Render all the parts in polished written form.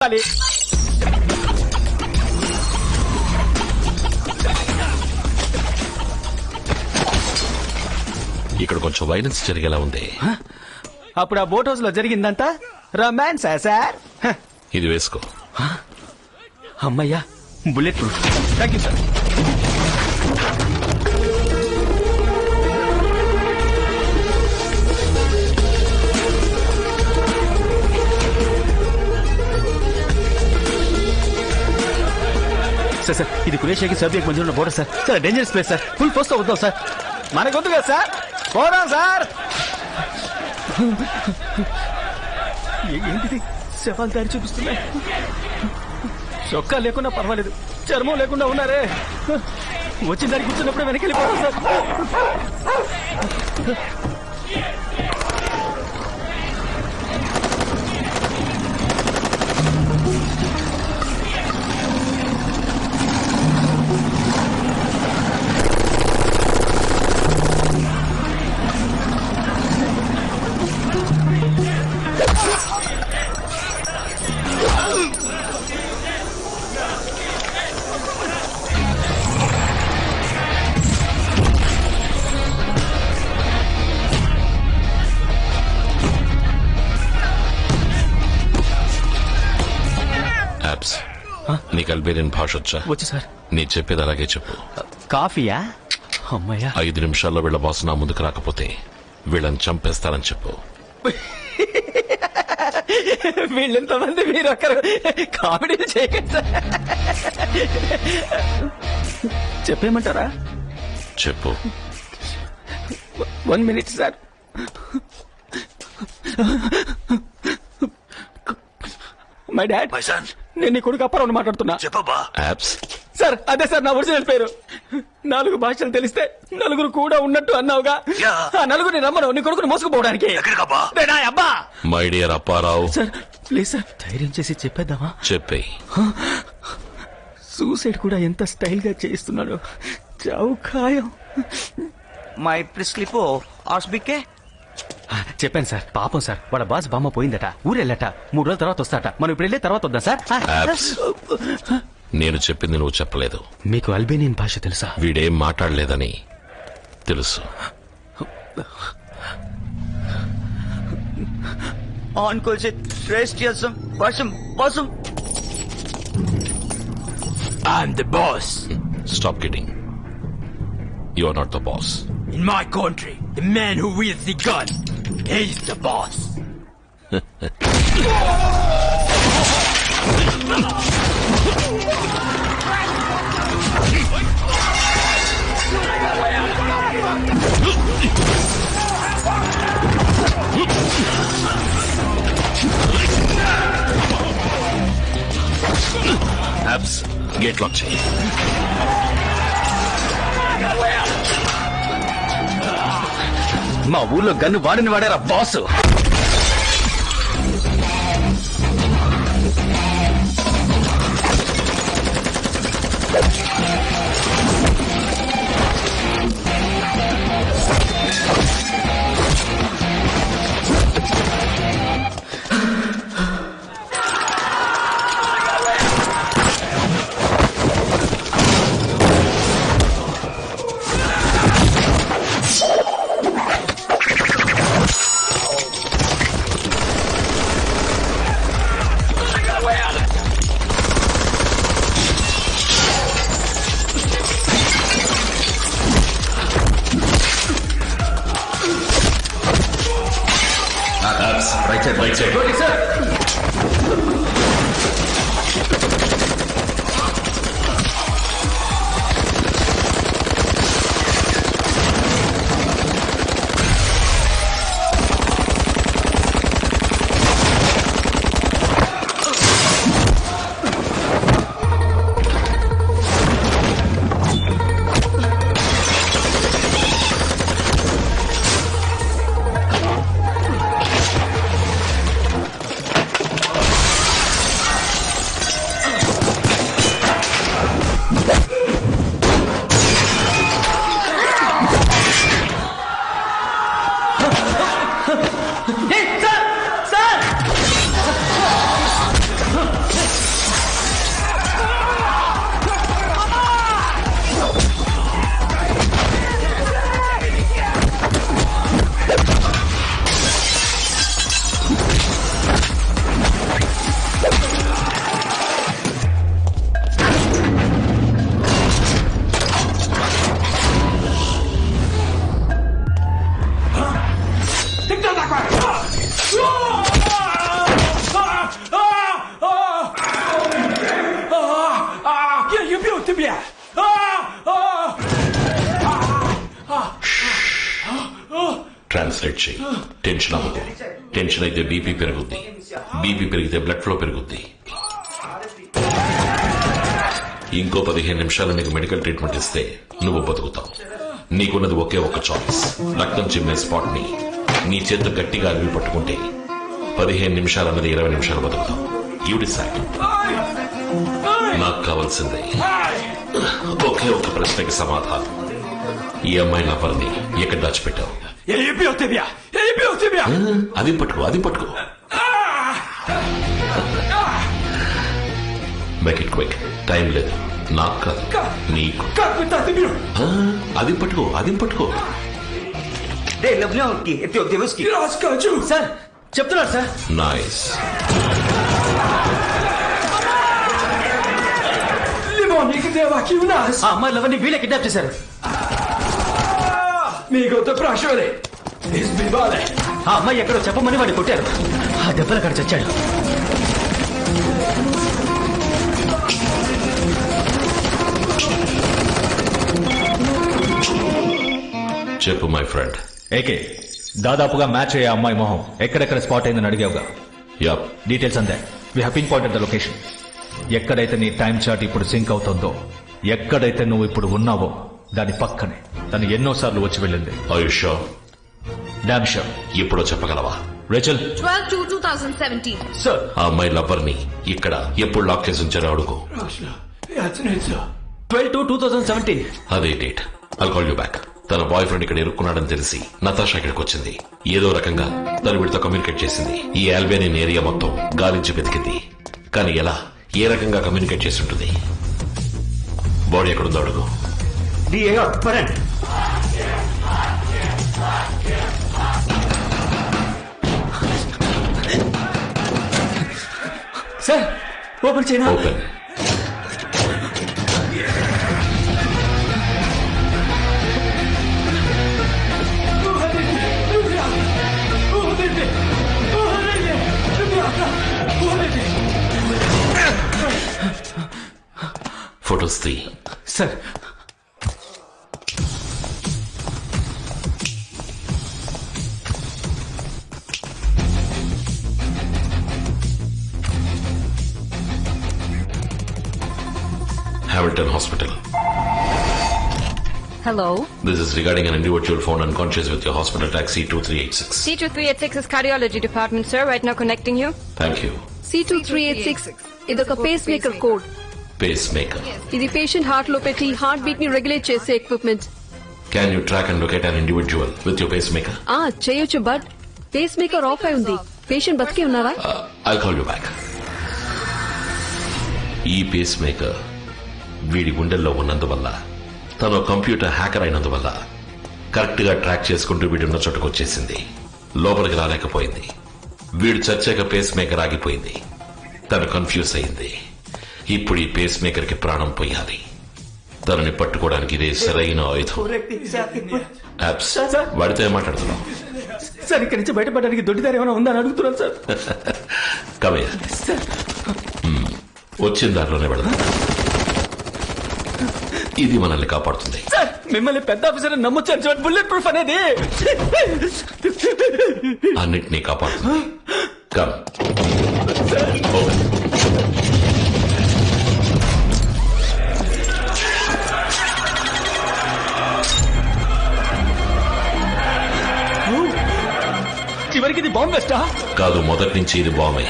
ఇక్కడ కొంచెం వైలెన్స్ జరిగేలా ఉంది. అప్పుడు ఆ బోట్ హౌస్ లో జరిగిందంతా రొమాన్స్ సార్. ఇది వేసుకో. అమ్మయ్యా, bullet proof. Thank you sir. Sir ఇది కురేషియాకి సర్బియాకి మధ్య ఉన్న border sir. Sir dangerous place sir. Full force తో వద్దాం సార్. మనకొద్దు కదా సార్, పోదాం సార్. ఏంటిది, శవాలు దారి చూపిస్తున్నాయి. చొక్కా లేకుండా పర్వాలేదు, చర్మం లేకుండా ఉన్నారే. వచ్చిన దారి కూర్చున్నప్పుడే వెనక్కి వెళ్ళిపోతాం సార్. నీకు అల్బేనియన్ భాష వచ్చా? వచ్చు సార్. నీ చెప్పేది అలాగే చెప్పు. కాఫీయా? అమ్మయ్యా. 5 నిమిషాల్లో వీళ్ళ బాస్ నా ముందుకు రాకపోతే వీళ్ళని చంపేస్తానని చెప్పు. వీళ్ళెంతమంది, మీరు ఒకరు కామెడీ చేయకండి సార్. చెప్పేయమంటారా? చెప్పు. 1 minute సార్. My dad. నేను నీ కొడుకు అప్పారావు మాట్లాడుతున్నా. చెప్పబ్బా. యాప్స్ సార్, అదే సార్ నా ఒరిజినల్ పేరు. 4 భాషలు తెలిస్తే నలుగురు కూడా ఉన్నట్టు అన్నావుగా. ఆ నలుగురిని రమ్మను, నీ కొడుకుని మోసుకుపోవడానికి. అబ్బా. My dear Apparao. Sir please sir, ధైర్యం చేసి చెప్పేద్దామా? చెప్పే. సూసైడ్ కూడా ఎంత స్టైల్ గా చేయిస్తున్నాడు. చావు ఖాయం. మై ప్రిస్లిపో ఆస్బికే. చెప్పాను సార్. పాపం సార్, వాళ్ళ బాస్ బామ్మ పోయిందట, ఊరెళ్ళట. 3 రోజుల తర్వాత వస్తాట. మనం ఇప్పుడు వెళ్ళే తర్వాత వద్దాం సార్. నేను చెప్పింది నువ్వు చెప్పలేదు. మీకు అల్బేనియన్ భాష తెలుసా? వీడేం మాట్లాడలేదని తెలుసు. ఆన్ కోల్సే ట్రేస్ట్ చేస్తాం. వర్షం వర్షం. I'm the boss. Stop kidding. You are not the boss. In my country, the man who wields the gun, he's the boss. Abs, gate lock చేయి. మా ఊర్లో గన్ను వాడిని వాడారా బాసు. కాన్సన్ట్రేట్ చేయి. టెన్షన్ అవ్వదు. టెన్షన్ అయితే బీపీ పెరుగుద్ది. BP పెరిగితే blood flow పెరుగుద్ది. ఇంకో 15 నిమిషాలు నీకు మెడికల్ ట్రీట్మెంట్ ఇస్తే నువ్వు బతుకుతావు. నీకున్నది ఒకే ఒక్క చాయిస్. రక్తం చిమ్మే స్పాట్ ని నీ చేత గట్టిగా అరివి పట్టుకుంటే 15 నిమిషాలు అన్నది 20 నిమిషాలు బతుకుతావు. You decide. నాకు కావాల్సిందే ఒకే ఒక్క ప్రశ్నకి సమాధానం. ఈ అమ్మాయి లవర్ని ఎక్కడ దాచిపెట్టావు? అది పట్టుకో, అది పట్టుకో. Make it quick. టైం లేదు. నాకు కాదు, నీకు. అది పట్టుకో, అది పట్టుకో. సార్ చెప్తున్నాడు సార్. నైస్. ఆ అమ్మాయి లవర్ని వీళ్ళే కిడ్నాప్ చేశారు. ఆ అమ్మాయి ఎక్కడో చెప్పమని వాడిని కొట్టారు. ఆ దెబ్బలు అక్కడ చచ్చాడు. చెప్పు మై ఫ్రెండ్. ఏకే దాదాపుగా మ్యాచ్ అయ్యే అమ్మాయి మొహం ఎక్కడెక్కడ స్పాట్ అయిందని అడిగావుగా. యాప్. డీటెయిల్స్ అంతే. We have pin pointed the location. ఎక్కడైతే నీ టైం చార్ట్ ఇప్పుడు సింక్ అవుతుందో, ఎక్కడైతే నువ్వు ఇప్పుడు ఉన్నావో దాని పక్కనే తను ఎన్నోసార్లు వచ్చి వెళ్ళింది. ఆయుష్ డామ్ షూర్. ఇప్పుడు చెప్పగలవా? రేచల్ 12/2/2017. సార్ ఆ అమ్మాయి లవర్ని ఇక్కడ ఎప్పుడు లాక్ చేసి ఉంచారో అడుగు. 12/2/2017. అదే date. I'll call you back. తన బాయ్ ఫ్రెండ్ ఇక్కడ ఇరుక్కున్నాడని తెలిసి నతాషా ఇక్కడికి వచ్చింది. ఏదో రకంగా తను వీడితో కమ్యూనికేట్ చేసింది. ఈ ఆల్బేనియన్ ఏరియా మొత్తం గాలించి వెతికింది. కానీ ఎలా, ఏ రకంగా కమ్యూనికేట్ చేసి ఉంటుంది? బాడీ ఎక్కడుందో అడుగు. సార్ ఓపెన్ చేయనా? ఓపెన్. ఫొటోస్ తీ. Sir Hamilton Hospital. Hello. This is regarding an individual found unconscious with your hospital taxi 2386. C2386 is cardiology department, sir. Right now connecting you. Thank you. C2386 ఇదొక face maker code. Pacemaker. ఇది patient heart లో పెట్టి heart beat ని regulate చేసే equipment. Can you track and locate an individual with your pacemaker? చేయొచ్చు, but face maker of అయి ఉంది. Patient బతికి ఉన్నారా? I'll call you back. ఈ పేస్మేకర్ వీడి గుండెల్లో ఉన్నందువల్ల, తను కంప్యూటర్ హ్యాకర్ అయినందువల్ల కరెక్ట్ గా ట్రాక్ చేసుకుంటూ వీడున్న చోటుకు వచ్చేసింది. లోపలికి రాలేకపోయింది. వీడు చచ్చాక పేస్ మేకర్ ఆగిపోయింది. తను కన్ఫ్యూజ్ అయింది. ఇప్పుడు ఈ పేస్ మేకర్ కి ప్రాణం పోయాలి. తనని పట్టుకోవడానికి ఇదే సరైన ఆయుధం. యాప్స్. వాడితో ఏం మాట్లాడుతున్నావు? సార్ ఇక్కడి నుంచి బయటపడడానికి దొడ్డిదారి ఏమైనా ఉందని అడుగుతున్నాను సార్. కమే. వచ్చిన దారిలోనే పెడదాం. ఇది మనల్ని కాపాడుతుంది. సార్ మిమ్మల్ని పెద్ద ఆఫీసర్ నమ్మొచ్చాను సార్. బుల్లెట్ ప్రూఫ్ అనేది అన్నిటినీ కాపాడుతుంది. కమ్. ఓపెన్. చివరికి ఇది బాంబ్ వెస్టా? కాదు, మొదటి నుంచి ఇది బాంబే.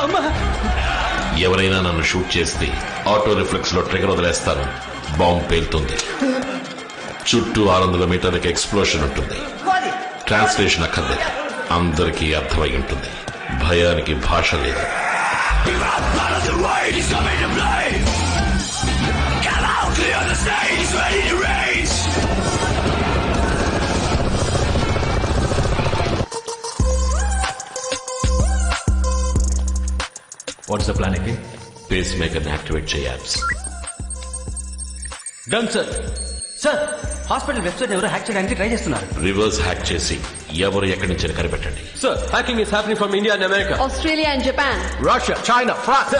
అమ్మా, ఎవరైనా నన్ను షూట్ చేస్తే ఆటో రిఫ్లెక్స్ లో ట్రిగర్ వదిలేస్తాను. బాంబ్ పేలుతుంది. చుట్టూ 600 మీటర్లకి ఎక్స్ప్లోషన్ ఉంటుంది. ట్రాన్స్లేషన్ అక్కర్లేదు. అందరికీ అర్థమై ఉంటుంది. భయానికి భాష లేదు. What's the plan AK? Pacemaker ని యాక్టివేట్ చేయాలి. Done sir. Sir hospital website ఎవరో హ్యాక్ చేయడానికి ట్రై చేస్తున్నారు. రివర్స్ హ్యాక్ చేసి ఎవరు ఎక్కడి నుంచి కనిపెట్టండి. Sir hacking is happening from India and America, Australia and Japan, Russia, China, France.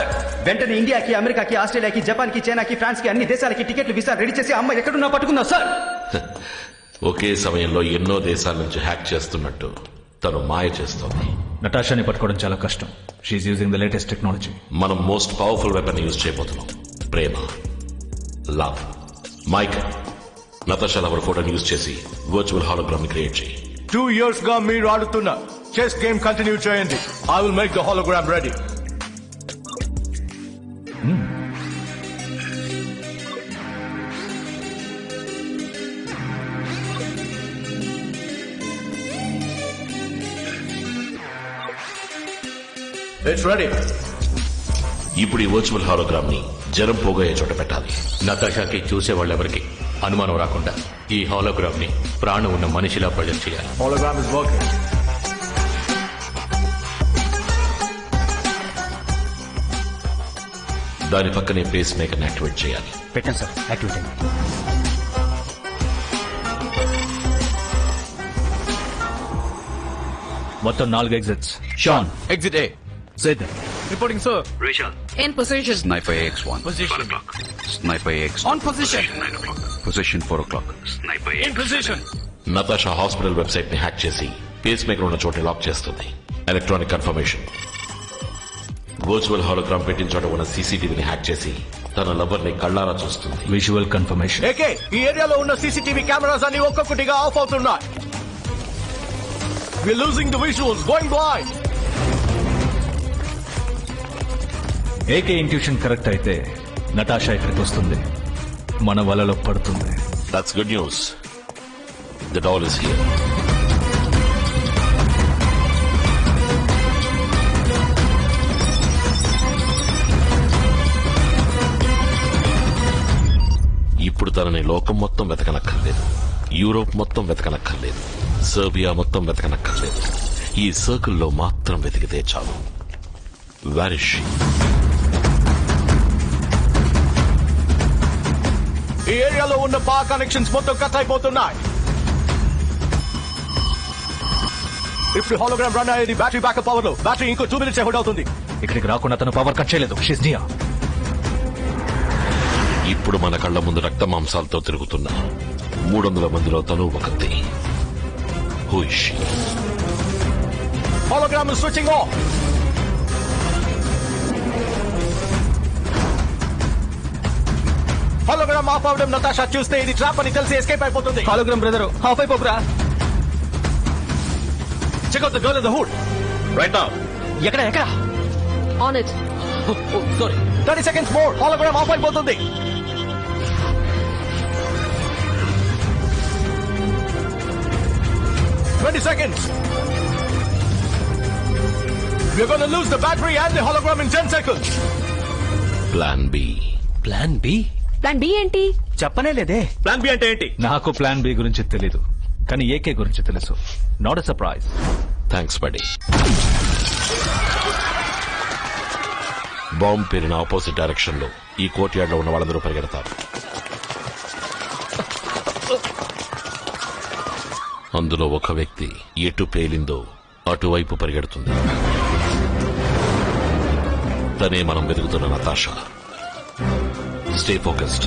వెంటనే ఇండియాకి, అమెరికాకి, ఆస్ట్రేలియాకి, జపాన్ కి, చైనాకి, ఫ్రాన్స్ కి అన్ని దేశాలకి టికెట్లు, వీసా రెడీ చేసి అమ్మాయి ఎక్కడున్నా పట్టుకుందాం సార్. ఒకే సమయంలో ఎన్నో దేశాల నుంచి హ్యాక్ చేస్తున్నట్టు తను మాయ చేస్తోంది. నటాషాని పట్టుకోవడం చాలా కష్టం. She's using the latest technology. మనం మోస్ట్ పవర్ఫుల్ వెపన్ యూజ్ చేయబోతున్నాం. ప్రేమ, లవ్. మైక్, నతాషా లవర్ ఫోటోని యూజ్ చేసి వర్చువల్ హాలోగ్రామ్ ని క్రియేట్ చేయి. 2 years గా మీరు ఆడుతున్న చెస్ గేమ్ కంటిన్యూ చేయండి. I will make the hologram ready. It's ready. ఇప్పుడు ఈ వర్చువల్ హాలోగ్రామ్ ని జనం పోగొయ్యే చోట పెట్టాలి. నతాషాకి చూసేవాళ్ళెవరికి అనుమానం రాకుండా ఈ హాలోగ్రామ్ ని ప్రాణం ఉన్న మనిషిలా ప్రొజెక్ట్ చేయాలి. Hologram is working. దాని పక్కనే పేస్ మేకర్ ని యాక్టివేట్ చేయాలి. పెట్టండి సార్, యాక్టివేట్ అయింది. మొత్తం 4 exits. Sean, exit A. Zed. Reporting sir. In position. Sniper AX1. Position. Sniper AX. On position. Position 4 o'clock. Sniper In position. Natasha hospital website ని hack చేసి face maker ఉన్న చోట lock చేస్తుంది. Electronic confirmation. Virtual hologram పెట్టిన చోట ఉన్న సీసీటీవీని hack చేసి తన లవర్ ని కళ్ళారా చూస్తుంది. Visual confirmation. ఏకే, ఈ ఏరియాలో ఉన్న సీసీటీవీ కెమెరాస్ అన్ని ఒక్కొక్కటిగా ఆఫ్ అవుతున్నాయి. We're losing the visuals, going blind. AK intuition correct అయితే నటాషా ఇక్కడికి వస్తుంది, మన వలలో పడుతుంది. That's good news. The doll is here. ఇప్పుడు తనని లోకం మొత్తం వెతకనక్కర్లేదు, యూరోప్ మొత్తం వెతకనక్కర్లేదు, సర్బియా మొత్తం వెతకనక్కర్లేదు. ఈ సర్కిల్లో మాత్రం వెతికితే చాలు. Where is she? ఈ ఏరియాలో ఉన్న పవర్ కనెక్షన్స్ మొత్తం కట్ అయిపోతున్నాయి. ఇప్పుడు హాలోగ్రామ్ రన్ అయ్యేది బ్యాటరీ బ్యాకప్ పవర్ లో. బ్యాటరీ ఇంకో 2 minutes హోల్డ్ అవుతుంది. ఇక్కడికి రాకుండా తను పవర్ కట్ చేయలేదు. She's near. ఇప్పుడు మన కళ్ళ ముందు రక్త మాంసాలతో తిరుగుతున్న 300 మందిలో తను ఒకటి. Who is she? Hologram is switching off. Hologram off అవడం నతాషా చూస్తే ఇది ట్రాప్ అని తెలిసి ఎస్కేప్ అయిపోతుంది. హాలోగ్రామ్ బ్రదర్ హాఫ్ అయిపోకురా. Check out the girl in the hood. Right now. ఎక్కడ ఎక్కడ? On it. Sorry. 30 seconds more. Hologram of అయిపోతుంది. Twenty seconds. We're going to lose the battery and the hologram in 10 seconds. Plan B. Plan B? Plan B ఏంటి? చెప్పనే లేదే. Plan B అంటే ఏంటి? నాకు plan B గురించి తెలీదు, కానీ ఏకే గురించి తెలుసు. Not a surprise. Thanks buddy. Bomb పేరిన ఆపోజిట్ డైరెక్షన్ లో ఈ కోర్ట్ యార్డ్ లో ఉన్న వాళ్ళందరూ పరిగెడతారు. అందులో ఒక వ్యక్తి ఎటు పేలిందో అటువైపు పరిగెడుతుంది. తనే మనం వెతుకుతున్న Natasha. Stay focused.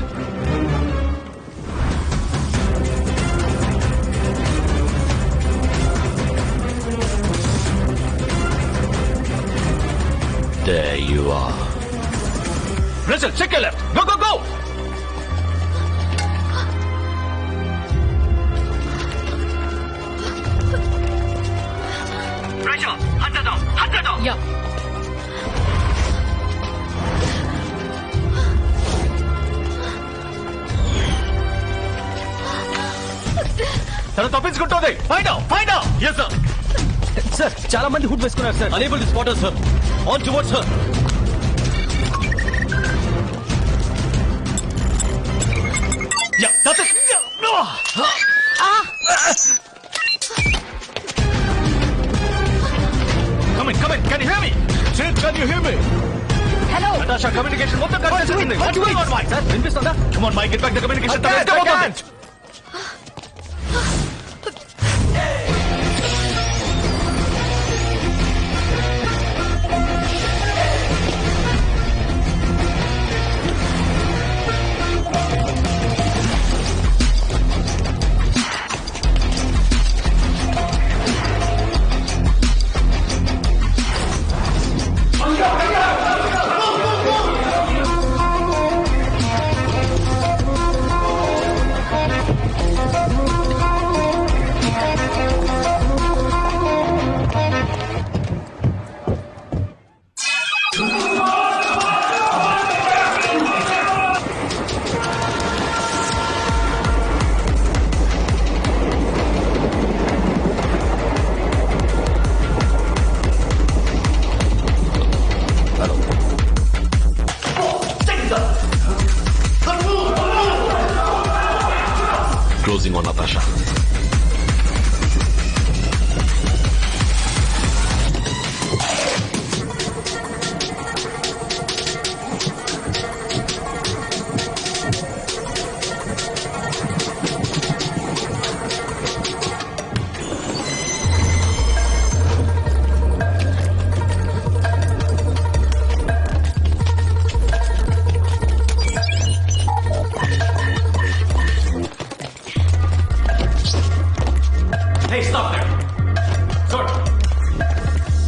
There you are. Rachel, check your left. Go, go, go. Rachel, hunt her down. Hunt her down. Yeah. తను తప్పించుకుంటుంది. Find out, find out. Yes sir. Sir చాలా మంది హుడ్ వేసుకున్నారు sir. Unable to spot sir. On towards sir. Yeah, that's it. No. Come in, come in. Can you hear me? Sid, can you hear me? Hello. Natasha, communication మొత్తం cut చేసేసింది. What's going on, Mike? Sir వినిపిస్తుందా? Come on, Mike, get back the communication. I can't.